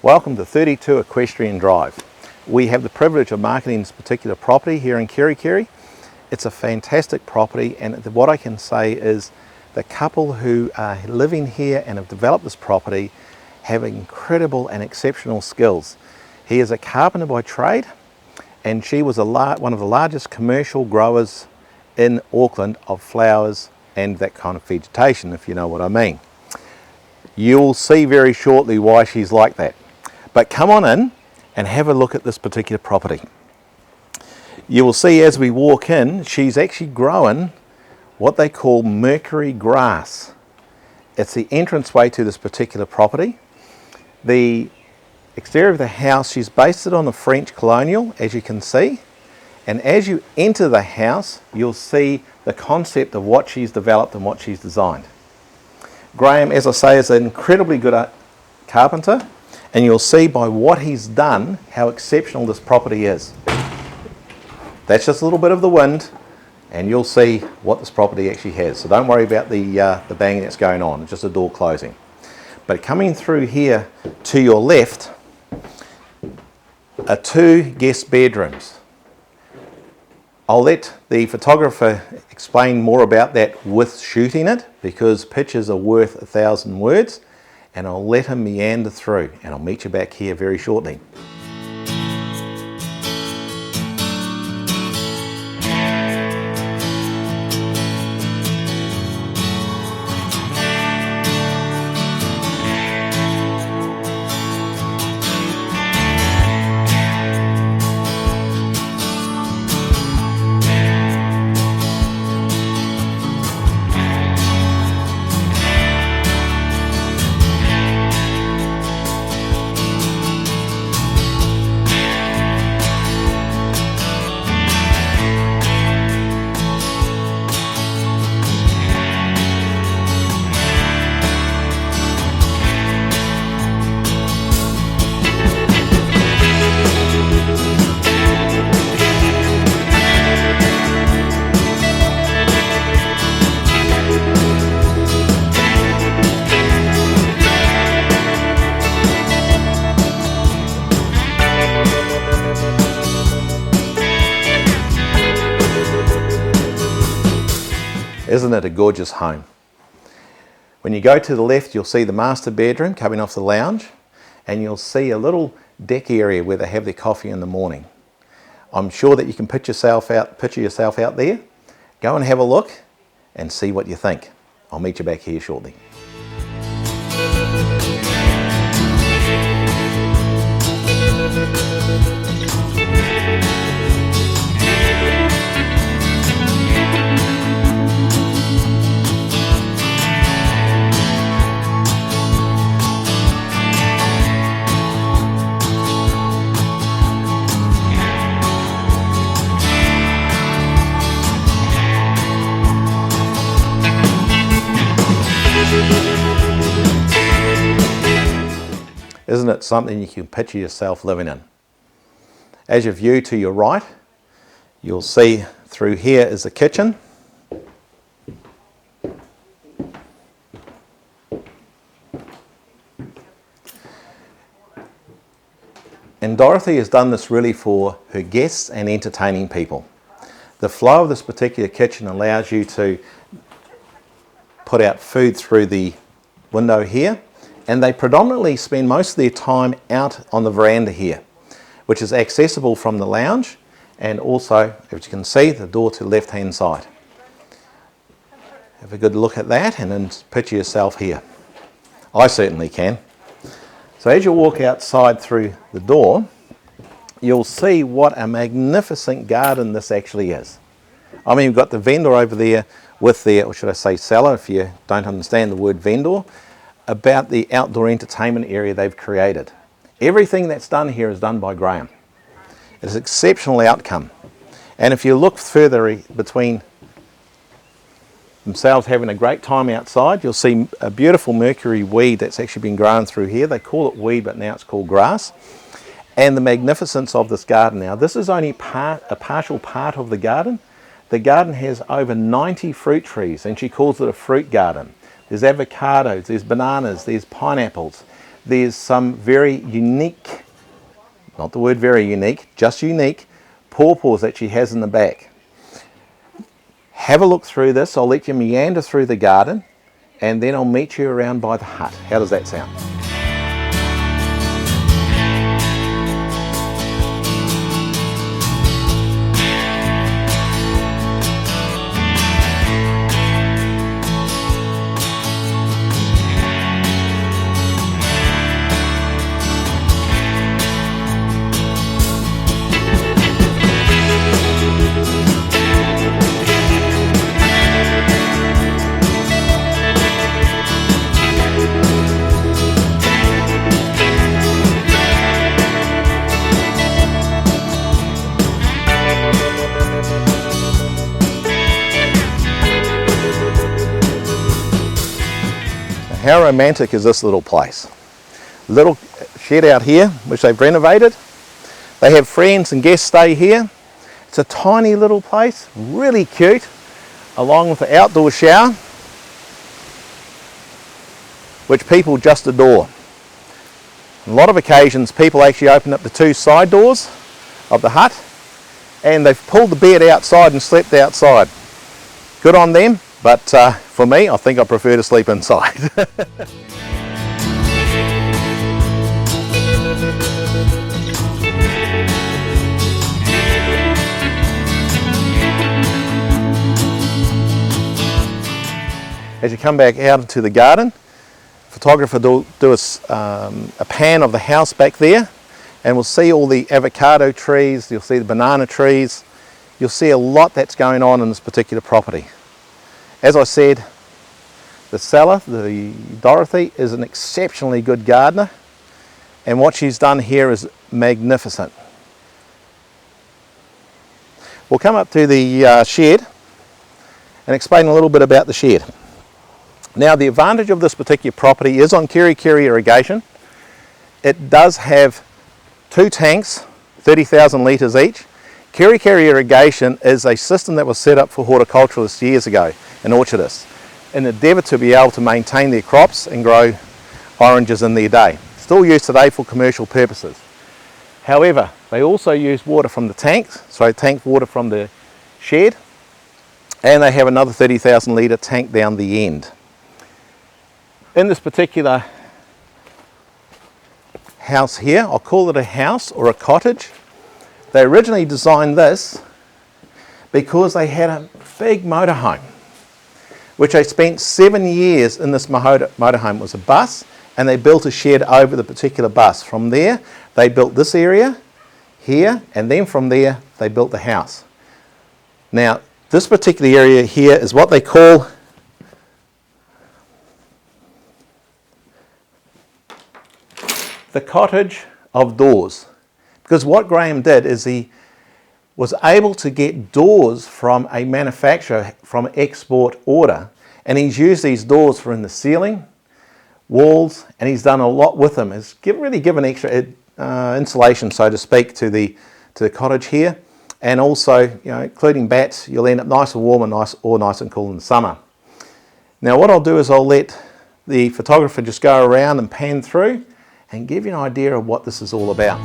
Welcome to 32 Equestrian Drive. We have the privilege of marketing this particular property here in Kerikeri. It's a fantastic property, and what I can say is the couple who are living here and have developed this property have incredible and exceptional skills. He is a carpenter by trade, and she was one of the largest commercial growers in Auckland of flowers and that kind of vegetation, if you know what I mean. You'll see very shortly why she's like that. But come on in and have a look at this particular property. You will see as we walk in, she's actually growing what they call Mercury grass. It's the entranceway to this particular property. The exterior of the house, she's based it on the French colonial, as you can see. And as you enter the house, you'll see the concept of what she's developed and what she's designed. Graham, as I say, is an incredibly good carpenter, and you'll see by what he's done how exceptional this property is. That's just a little bit of the wind, and you'll see what this property actually has. So don't worry about the banging that's going on, it's just a door closing. But coming through here to your left are two guest bedrooms. I'll let the photographer explain more about that with shooting it, because pictures are worth 1,000 words, and I'll let him meander through, and I'll meet you back here very shortly. Isn't it a gorgeous home? When you go to the left, you'll see the master bedroom coming off the lounge, and you'll see a little deck area where they have their coffee in the morning. I'm sure that you can picture yourself out there. Go and have a look and see what you think. I'll meet you back here shortly. Isn't it something you can picture yourself living in? As you view to your right, you'll see through here is the kitchen. And Dorothy has done this really for her guests and entertaining people. The flow of this particular kitchen allows you to put out food through the window here, and they predominantly spend most of their time out on the veranda here, which is accessible from the lounge, and also, as you can see, the door to the left hand side. Have a good look at that and then picture yourself here. I certainly can. So as you walk outside through the door, you'll see what a magnificent garden this actually is. I mean, you've got the vendor over there with their, or should I say cellar, if you don't understand the word vendor, about the outdoor entertainment area they've created. Everything that's done here is done by Graham. It's an exceptional outcome. And if you look further between themselves having a great time outside, you'll see a beautiful mercury weed that's actually been grown through here. They call it weed, but now it's called grass. And the magnificence of this garden now. This is only a partial part of the garden. The garden has over 90 fruit trees, and she calls it a fruit garden. There's avocados, there's bananas, there's pineapples. there's some very unique, not the word very unique, just unique pawpaws that she has in the back. Have a look through this. I'll let you meander through the garden and then I'll meet you around by the hut. How does that sound? How romantic is this little place? Little shed out here, which they've renovated. They have friends and guests stay here. It's a tiny little place, really cute, along with the outdoor shower, which people just adore. On a lot of occasions, people actually open up the two side doors of the hut, and they've pulled the bed outside and slept outside. Good on them. But for me, I think I prefer to sleep inside. As you come back out into the garden, photographer do a pan of the house back there, and we'll see all the avocado trees, you'll see the banana trees, you'll see a lot that's going on in this particular property. As I said, the seller, Dorothy, is an exceptionally good gardener, and what she's done here is magnificent. We'll come up to the shed and explain a little bit about the shed. Now, the advantage of this particular property is on Keri Keri irrigation. It does have 2 tanks, 30,000 litres each. Keri Keri irrigation is a system that was set up for horticulturalists years ago and orchardists in an endeavour to be able to maintain their crops and grow oranges in their day. Still used today for commercial purposes. However, they also use water from the tanks, so tank water from the shed, and they have another 30,000 litre tank down the end. In this particular house here, I'll call it a house or a cottage. They originally designed this because they had a big motorhome, which they spent 7 years in this motorhome. It was a bus, and they built a shed over the particular bus. From there, they built this area here, and then from there, they built the house. Now, this particular area here is what they call the cottage of doors. Because what Graham did is he was able to get doors from a manufacturer from export order, and he's used these doors for in the ceiling, walls, and he's done a lot with them. It's really given extra insulation, so to speak, to the cottage here, and also, including bats, you'll end up nice and warm and nice and cool in the summer. Now, what I'll do is I'll let the photographer just go around and pan through and give you an idea of what this is all about.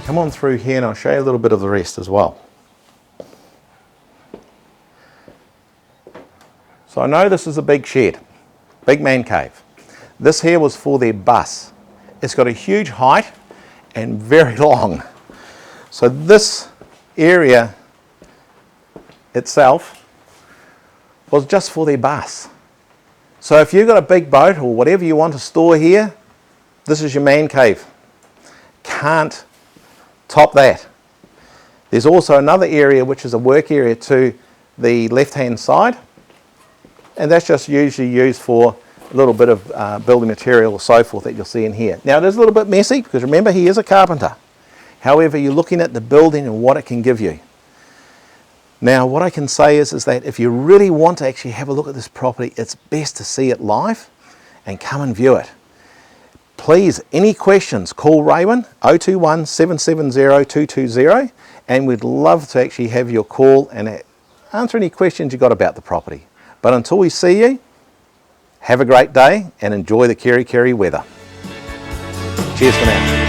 Come on through here and I'll show you a little bit of the rest as well. So I know this is a big shed, big man cave. This here was for their bus. It's got a huge height and very long. So this area itself was just for their bus. So if you've got a big boat or whatever you want to store here, this is your man cave. Can't top that. There's also another area which is a work area to the left hand side, and that's just usually used for a little bit of building material or so forth that you'll see in here. Now it is a little bit messy because remember he is a carpenter. However, you're looking at the building and what it can give you. Now what I can say is that if you really want to actually have a look at this property, it's best to see it live and come and view it. Please, any questions, call Raywin 021 770 220, and we'd love to actually have your call and answer any questions you got about the property. But until we see you, have a great day and enjoy the Kerikeri weather. Cheers for now.